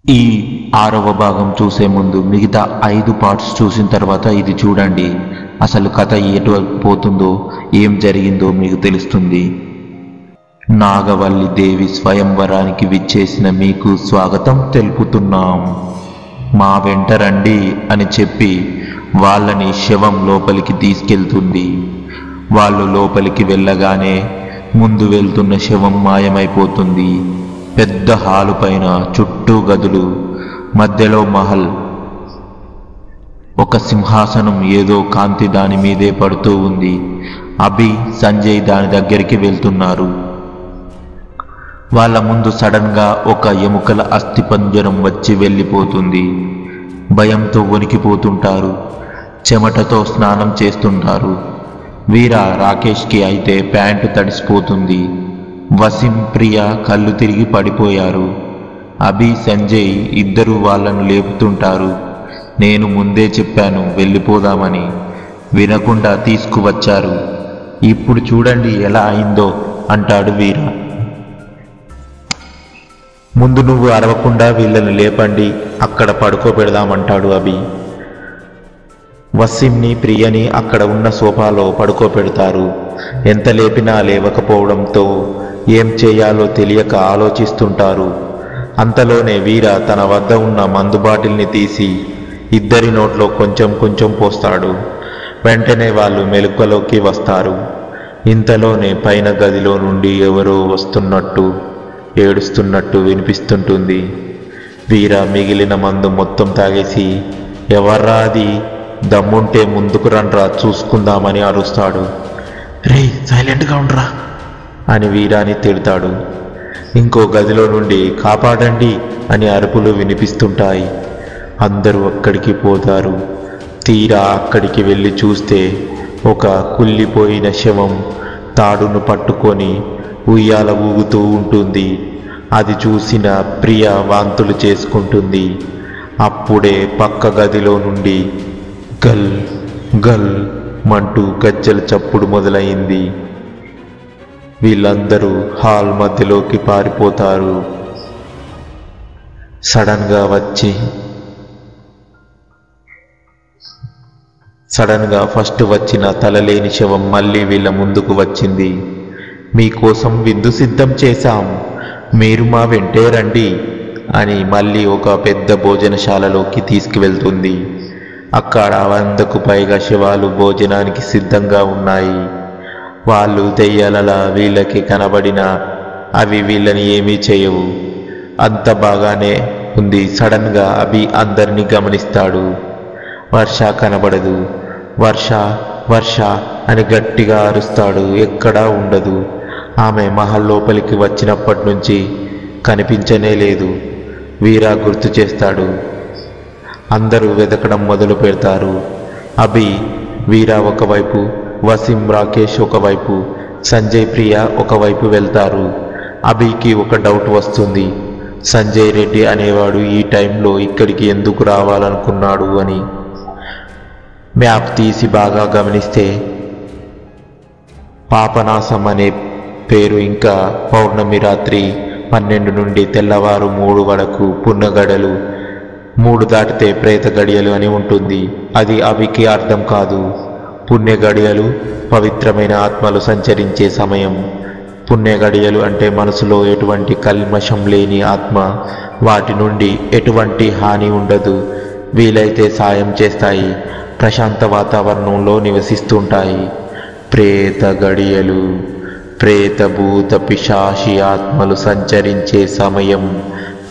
ఈ 6వ భాగం చూసే ముందు మిగతా 5 పార్ట్స్ చూసిన తర్వాత ఇది చూడండి. అసలు కథ ఎటువైపు పోతుందో, ఏం జరిగిందో మీకు తెలుస్తుంది. నాగవల్లి దేవి స్వయంవరానికి విచ్చేసిన మీకు స్వాగతం తెలుపుతున్నాం. మా వెంట రండి అని చెప్పి వాళ్ళని శవం లోపలికి తీసుకెళ్తుంది. వాళ్ళు లోపలికి వెళ్ళగానే ముందు వెళ్తున్న శవం మాయమైపోతుంది. పెద్ద హాలు పైన చుట్టూ గదులు, మధ్యలో మహల్, ఒక సింహాసనం, ఏదో కాంతి దాని మీదే పడుతూ ఉంది. అభి, సంజయ్ దాని దగ్గరికి వెళ్తున్నారు. వాళ్ళ ముందు సడన్ గా ఒక ఎముకల అస్థిపంజరం వచ్చి వెళ్ళిపోతుంది. భయంతో వణికిపోతుంటారు. చెమటతో స్నానం చేస్తుంటారు. వీర, రాకేష్కి అయితే ప్యాంటు తడిసిపోతుంది. వసీం, ప్రియ కళ్ళు తిరిగి పడిపోయారు. అభి, సంజయ్ ఇద్దరు వాళ్ళను లేపుతుంటారు. నేను ముందే చెప్పాను వెళ్ళిపోదామని, వినకుండా తీసుకువచ్చారు. ఇప్పుడు చూడండి ఎలా అయిందో అంటాడు వీర. ముందు నువ్వు అరవకుండా వీళ్ళని లేపండి, అక్కడ పడుకోబెడదామంటాడు అభి. వసీంని, ప్రియని అక్కడ ఉన్న సోఫాలో పడుకోబెడతారు. ఎంత లేపినా లేవకపోవడంతో ఏం చేయాలో తెలియక ఆలోచిస్తుంటారు. అంతలోనే వీర తన వద్ద ఉన్న మందు బాటిల్ని తీసి ఇద్దరి నోట్లో కొంచెం కొంచెం పోస్తాడు. వెంటనే వాళ్ళు మెలకువలోకి వస్తారు. ఇంతలోనే పైన గదిలో నుండి ఎవరో వస్తున్నట్టు, ఏడుస్తున్నట్టు వినిపిస్తుంటుంది. వీర మిగిలిన మందు మొత్తం తాగేసి, ఎవర్రా అది, దమ్ముంటే ముందుకు రండ్రా చూసుకుందామని అరుస్తాడు. రే, సైలెంట్గా ఉండరా అని వీరాని తిడతాడు. ఇంకో గదిలో నుండి కాపాడండి అని అరుపులు వినిపిస్తుంటాయి. అందరూ అక్కడికి పోతారు. తీరా అక్కడికి వెళ్ళి చూస్తే ఒక కుళ్ళిపోయిన శవం తాడును పట్టుకొని ఉయ్యాల ఊగుతూ ఉంటుంది. అది చూసిన ప్రియ వాంతులు చేసుకుంటుంది. అప్పుడే పక్క గదిలో నుండి గల్ గల్ మంటూ గజ్జల చప్పుడు మొదలైంది. వీళ్ళందరూ హాల్ మధ్యలోకి పారిపోతారు. సడన్ గా ఫస్ట్ వచ్చిన తలలేని శవం మళ్ళీ వీళ్ళ ముందుకు వచ్చింది. మీకోసం విందు సిద్ధం చేశాం, మీరు మా వెంటే రండి అని మళ్ళీ ఒక పెద్ద భోజనశాలలోకి తీసుకువెళ్తుంది. అక్కడ 100కు పైగా శవాలు భోజనానికి సిద్ధంగా ఉన్నాయి. వాళ్ళు దెయ్యాలలా వీళ్ళకి కనబడినా అవి వీళ్ళని ఏమీ చేయవు. అంత బాగానే ఉంది. సడన్ గా అభి అందరినీ గమనిస్తాడు. వర్ష కనబడదు. వర్ష వర్ష అని గట్టిగా అరుస్తాడు. ఎక్కడా ఉండదు. ఆమె మహల్ లోపలికి వచ్చినప్పటి నుంచి కనిపించనే లేదు. వీర గుర్తు చేస్తాడు. అందరూ వెతకడం మొదలు పెడతారు. అభి, వీర ఒకవైపు, వసీం, రాకేష్ ఒకవైపు, సంజయ్, ప్రియ ఒకవైపు వెళ్తారు. అభికి ఒక డౌట్ వస్తుంది. సంజయ్ రెడ్డి అనేవాడు ఈ టైంలో ఇక్కడికి ఎందుకు రావాలనుకున్నాడు అని. మ్యాప్ తీసి బాగా గమనిస్తే పాపనాశం అనే పేరు, ఇంకా పౌర్ణమి రాత్రి 12 నుండి తెల్లవారు 3 వరకు పున్నగడలు, 3 దాటితే ప్రేత గడియలు అని ఉంటుంది. అది అవికి అర్థం కాదు. పుణ్య గడియలు పవిత్రమైన ఆత్మలు సంచరించే సమయం. పుణ్య గడియలు అంటే మనసులో ఎటువంటి కల్మషం లేని ఆత్మ. వాటి నుండి ఎటువంటి హాని ఉండదు. వీలైతే సాయం చేస్తాయి. ప్రశాంత వాతావరణంలో నివసిస్తుంటాయి. ప్రేత గడియలు, ప్రేత భూత పిశాచి ఆత్మలు సంచరించే సమయం.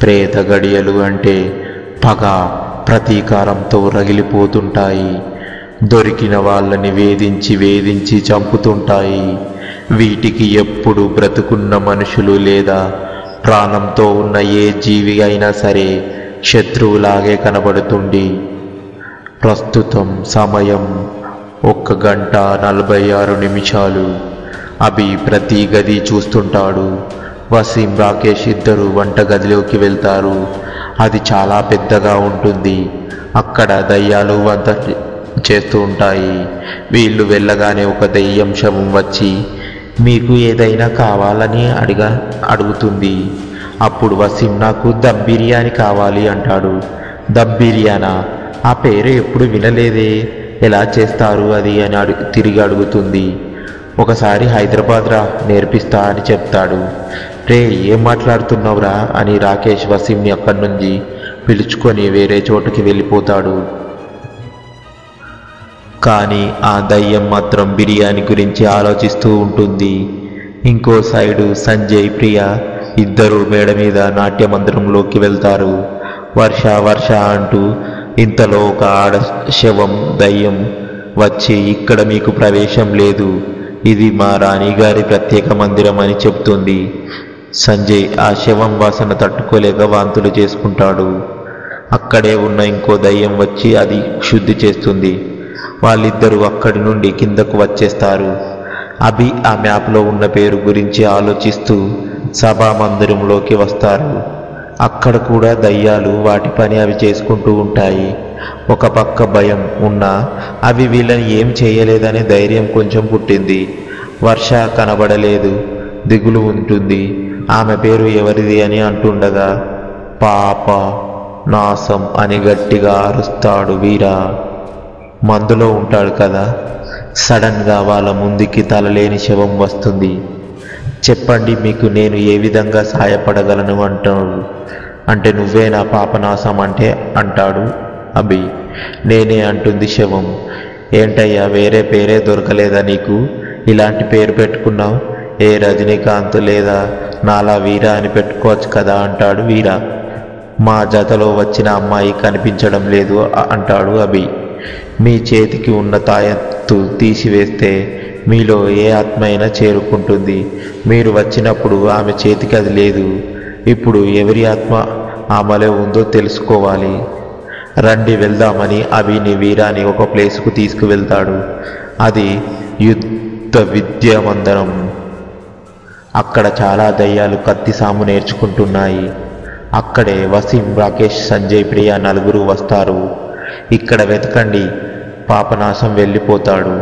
ప్రేత గడియలు అంటే పగ, ప్రతీకారంతో రగిలిపోతుంటాయి. దొరికిన వాళ్ళని వేధించి చంపుతుంటాయి. వీటికి ఎప్పుడు బ్రతుకున్న మనుషులు లేదా ప్రాణంతో ఉన్న ఏ జీవి అయినా సరే శత్రువులాగే కనబడుతుంది. ప్రస్తుతం సమయం 1 గంట 46 నిమిషాలు. అభి ప్రతి గది చూస్తుంటాడు. వసీం, రాకేష్ ఇద్దరు వంటగదిలోకి వెళ్తారు. అది చాలా పెద్దగా ఉంటుంది. అక్కడ దయ్యాలు వంట చేస్తూ ఉంటాయి. వీళ్ళు వెళ్ళగానే ఒక దెయ్యం శవం వచ్చి మీకు ఏదైనా కావాలని అడుగుతుంది. అప్పుడు వసీం నాకు దమ్ బిర్యానీ కావాలి అంటాడు. దమ్ బిర్యానా? ఆ పేరు ఎప్పుడు వినలేదే, ఎలా చేస్తారు అది అని తిరిగి అడుగుతుంది. ఒకసారి హైదరాబాద్ రా, నేర్పిస్తా అని చెప్తాడు. రే ఏం మాట్లాడుతున్నావురా అని రాకేష్ వసీంని అక్కడి నుంచి పిలుచుకొని వేరే చోటుకి వెళ్ళిపోతాడు. కానీ ఆ దయ్యం మాత్రం బిర్యానీ గురించి ఆలోచిస్తూ ఉంటుంది. ఇంకో సైడు సంజయ్, ప్రియ ఇద్దరు మేడ మీద నాట్యమందిరంలోకి వెళ్తారు. వర్ష వర్ష అంటూ. ఇంతలో ఒక ఆడ శవం దయ్యం వచ్చి, ఇక్కడ మీకు ప్రవేశం లేదు, ఇది మా రాణిగారి ప్రత్యేక మందిరం అని చెప్తుంది. సంజయ్ ఆ శవం వాసన తట్టుకోలేక వాంతులు చేసుకుంటాడు. అక్కడే ఉన్న ఇంకో దయ్యం వచ్చి అది శుద్ధి చేస్తుంది. వాళ్ళిద్దరూ అక్కడి నుండి కిందకు వచ్చేస్తారు. అభి ఆ మ్యాప్లో ఉన్న పేరు గురించి ఆలోచిస్తూ సభా మందిరంలోకి వస్తారు. అక్కడ కూడా దయ్యాలు వాటి పని అవి చేసుకుంటూ ఉంటాయి. ఒక పక్క భయం ఉన్నా అవి వీళ్ళని ఏం చేయలేదనే ధైర్యం కొంచెం పుట్టింది. వర్ష కనబడలేదు, దిగులు ఉంటుంది. ఆమె పేరు ఎవరిది అని అంటుండగా పాప నాశం అని గట్టిగా అరుస్తాడు వీర. మందులో ఉంటాడు కదా. సడన్గా వాళ్ళ ముందుకి తలలేని శవం వస్తుంది. చెప్పండి, మీకు నేను ఏ విధంగా సహాయపడగలను అంటాడు. అంటే నువ్వే నా పాపనాశం అంటే అంటాడు అభి. నేనే అంటుంది శవం. ఏంటయ్యా, వేరే పేరే దొరకలేదా నీకు? ఇలాంటి పేరు పెట్టుకున్నావు? ఏ రజనీకాంత్ లేదా నాలా వీర అని పెట్టుకోవచ్చు కదా అంటాడు వీర. మా జతలో వచ్చిన అమ్మాయి కనిపించడం లేదు అంటాడు అభి. మీ చేతికి ఉన్న తాయెత్తు తీసివేస్తే మీలో ఏ ఆత్మ అయినా చేరుకుంటుంది. మీరు వచ్చినప్పుడు ఆమె చేతికి అది లేదు. ఇప్పుడు ఎవరి ఆత్మ ఆమెలో ఉందో తెలుసుకోవాలి. రండి వెళ్దామని అభిని వీరాని ఒక ప్లేస్కు తీసుకువెళ్తాడు. అది యుద్ధ విద్యా మందిరం. అక్కడ చాలా దయ్యాలు కత్తి సాము నేర్చుకుంటున్నాయి. అక్కడే వసీం, రాకేష్, సంజయ్, ప్రియ నలుగురు వస్తారు. ఇక్కడ వెతకండి, పాపనాశం వెళ్ళిపోతాడు.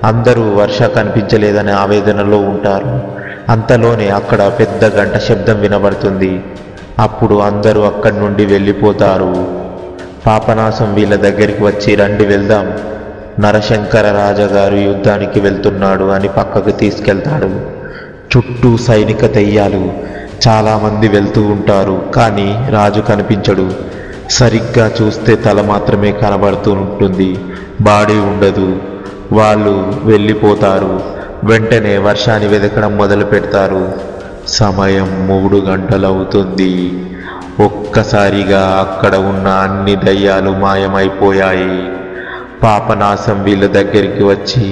అందరూ వర్ష కనిపించలేదనే ఆవేదనలో ఉంటారు. అంతలోనే అక్కడ పెద్ద గంట శబ్దం వినబడుతుంది. అప్పుడు అందరూ అక్కడి నుండి వెళ్ళిపోతారు. పాపనాశం వీళ్ళ దగ్గరికి వచ్చి, రండి వెళ్దాం, నరశంకర రాజగారు యుద్ధానికి వెళ్తున్నాడు అని పక్కకు తీసుకెళ్తాడు. చుట్టూ సైనిక దెయ్యాలు చాలామంది వెళ్తూ ఉంటారు. కానీ రాజు కనిపించడు. సరిగ్గా చూస్తే తల మాత్రమే కనబడుతూ ఉంటుంది, బాడీ ఉండదు. వాళ్ళు వెళ్ళిపోతారు. వెంటనే వర్షాన్ని వెతకడం మొదలు పెడతారు. సమయం 3 గంటలవుతుంది. ఒక్కసారిగా అక్కడ ఉన్న అన్ని దయ్యాలు మాయమైపోయాయి. పాపనాశం వీళ్ళ దగ్గరికి వచ్చి,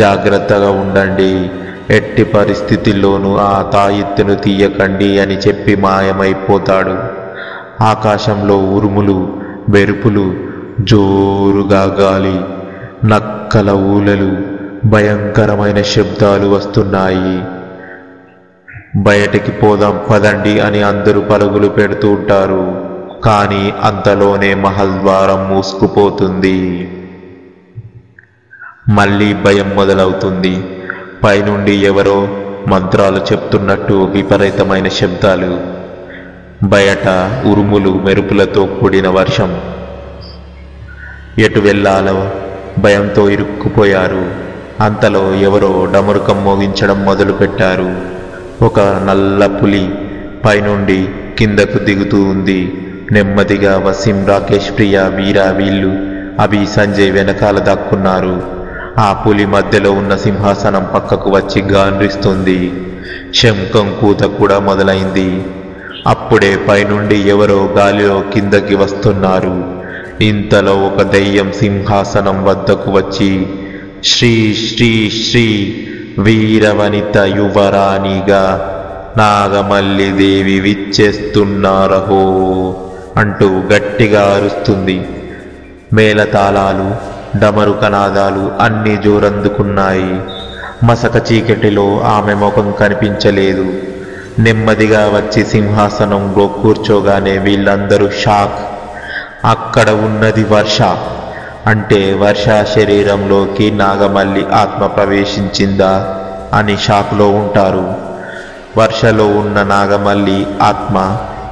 జాగ్రత్తగా ఉండండి, ఎట్టి పరిస్థితుల్లోనూ ఆ తాయెత్తును తీయకండి అని చెప్పి మాయమైపోతాడు. ఆకాశంలో ఉరుములు, మెరుపులు, జోరుగా గాలి, నక్కల ఊలలు, భయంకరమైన శబ్దాలు వస్తున్నాయి. బయటికి పోదాం పదండి అని అందరూ పరుగులు పెడుతూ ఉంటారు. కానీ అంతలోనే మహల్ ద్వారం మూసుకుపోతుంది. మళ్ళీ భయం మొదలవుతుంది. పైనుండి ఎవరో మంత్రాలు చెప్తున్నట్టు విపరీతమైన శబ్దాలు, బయట ఉరుములు, మెరుపులతో కూడిన వర్షం. ఎటు వెళ్ళాలో భయంతో ఇరుక్కుపోయారు. అంతలో ఎవరో డమరుకం మోగించడం మొదలుపెట్టారు. ఒక నల్ల పులి పైనుండి కిందకు దిగుతూ ఉంది. నెమ్మదిగా వసీం, రాకేష్, ప్రియ, వీర వీళ్ళు అభి, సంజయ్ వెనకాల దాక్కున్నారు. ఆ పులి మధ్యలో ఉన్న సింహాసనం పక్కకు వచ్చి గాండ్రిస్తుంది. శంఖం కూత కూడా మొదలైంది. అప్పుడే పైనుండి ఎవరో గాలిలో కిందకి వస్తున్నారు. ఇంతలో ఒక దెయ్యం సింహాసనం వద్దకు వచ్చి, శ్రీ శ్రీ శ్రీ వీరవనిత యువరాణిగా నాగమల్లి దేవి విచ్చేస్తున్నారహో అంటూ గట్టిగా అరుస్తుంది. మేళతాళాలు, డమరుకనాదాలు అన్నీ జోరందుకున్నాయి. మసక చీకటిలో ఆమె ముఖం కనిపించలేదు. నెమ్మదిగా వచ్చి సింహాసనంలో కూర్చోగానే వీళ్ళందరూ షాక్. అక్కడ ఉన్నది వర్ష. అంటే వర్ష శరీరంలోకి నాగమల్లి ఆత్మ ప్రవేశించిందా అని షాక్లో ఉంటారు. వర్షలో ఉన్న నాగమల్లి ఆత్మ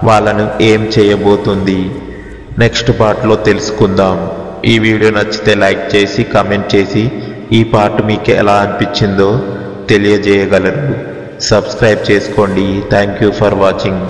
వాళ్ళను ఏం చేయబోతుంది నెక్స్ట్ పార్ట్లో తెలుసుకుందాం. ఈ వీడియో నచ్చితే లైక్ చేసి కామెంట్ చేసి ఈ పార్ట్ మీకు ఎలా అనిపించిందో తెలియజేయగలరు. సబ్స్క్రైబ్ చేసుకోండి. Thank you for watching.